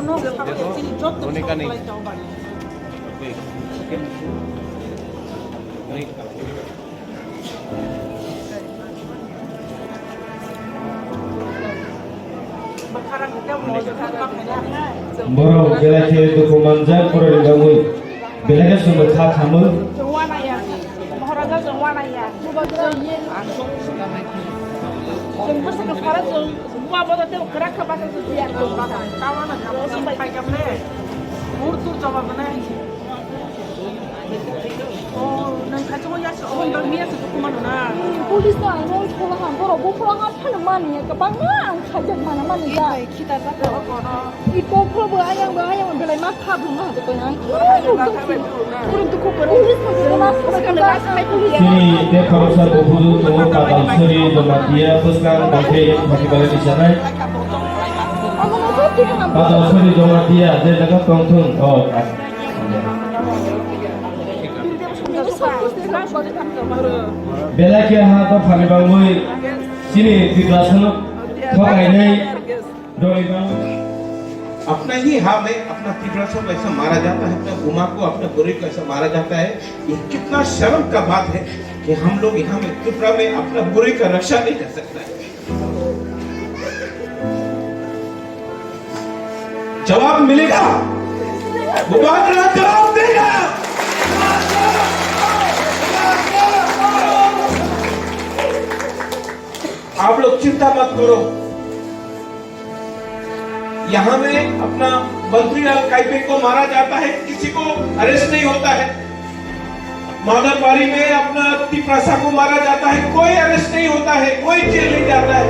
होने का नहीं। Borok belakang dokumen jak korang bangun belakang sumber khap kamu Polis na ano pulahan pero pulahan pa naman niya kapag ang kajat mana man niya iko pro bayang belai makha bunga to yang kurang tu ko polis na polis sini dia kawasan Bohudu tu Kadal Seri Domatia Puskang Bangke Bangke Balik di sana Kadal Seri Domatia dia dekat Tongtung oh belakang hal tu faham bangun sini di belakang थोड़ा नहीं डोलेगा अपना ही हाथ में अपना त्रिपुरा को ऐसा मारा जाता है, अपना गुमा को अपना बुरे को ऐसा मारा जाता है। ये कितना शर्म का बात है कि हम लोग यहाँ में त्रिपुरा में अपना बुरे का रक्षा नहीं कर सकता है। जवाब मिलेगा, मुबादला जवाब देगा। आप लोग चिंता मत करो, यहाँ में अपना मंत्री लाल काइपे को मारा जाता है, किसी को अरेस्ट नहीं होता है। माधवबाड़ी में अपना तिप्रासा को मारा जाता है, कोई अरेस्ट नहीं होता है, कोई जेल नहीं जाता है।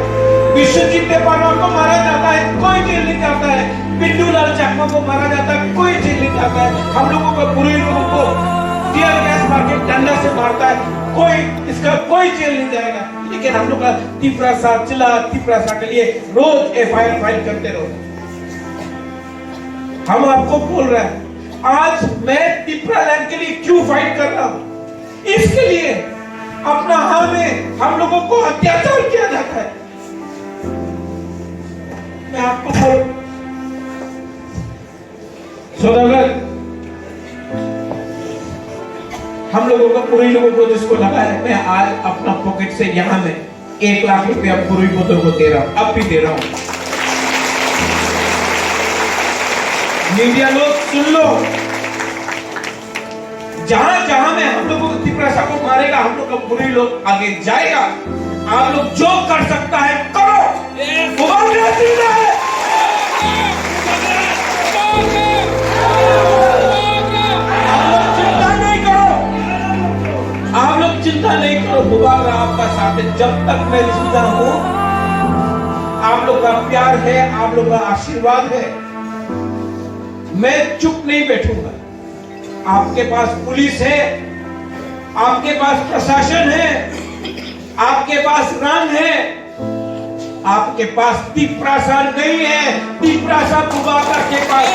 विश्वजीत देवबर्मा को मारा जाता है, कोई जेल नहीं जाता है। पिंटू लाल चकमा को मारा जाता है, कोई जेल नहीं जाता है। हम लोगों को बुरे लोगों को टीयर गैस मार के डंडा से मारता है, कोई इसका कोई जेल नहीं जाएगा। लेकिन हम लोग का तिप्रासा चिल्ला तिप्रासा के लिए रोज एफआईआर फाइल करते रहो। हम आपको बोल रहे हैं, आज मैं तिप्रा लैंड के लिए क्यों फाइट कर रहा हूं? इसके लिए अपना हाल में हम लोगों को अत्याचार किया जाता है। मैं आपको बोल सौदागर, हम लोगों को पूरी लोगों को जिसको लगा है, मैं आज अपना पॉकेट से यहाँ में 1 लाख रुपया पूरी बोतल को दे रहा हूं, अब भी दे रहा हूं। मीडिया लोग सुन लो, जहां जहां में हम लोगों को तिप्रासा को मारेगा, हम लोग का बुरी लोग आगे जाएगा। आप लोग जो कर सकता है करो, आप लोग चिंता नहीं करो, मुबारक आपका साथ है। जब तक मैं जिंदा हूं, आप लोग का प्यार है, आप लोग का आशीर्वाद है, मैं चुप नहीं बैठूंगा। आपके पास पुलिस है, आपके पास प्रशासन है, आपके पास रंग है, आपके पास तिप्रासा नहीं है। तिप्रासा मुबारक के पास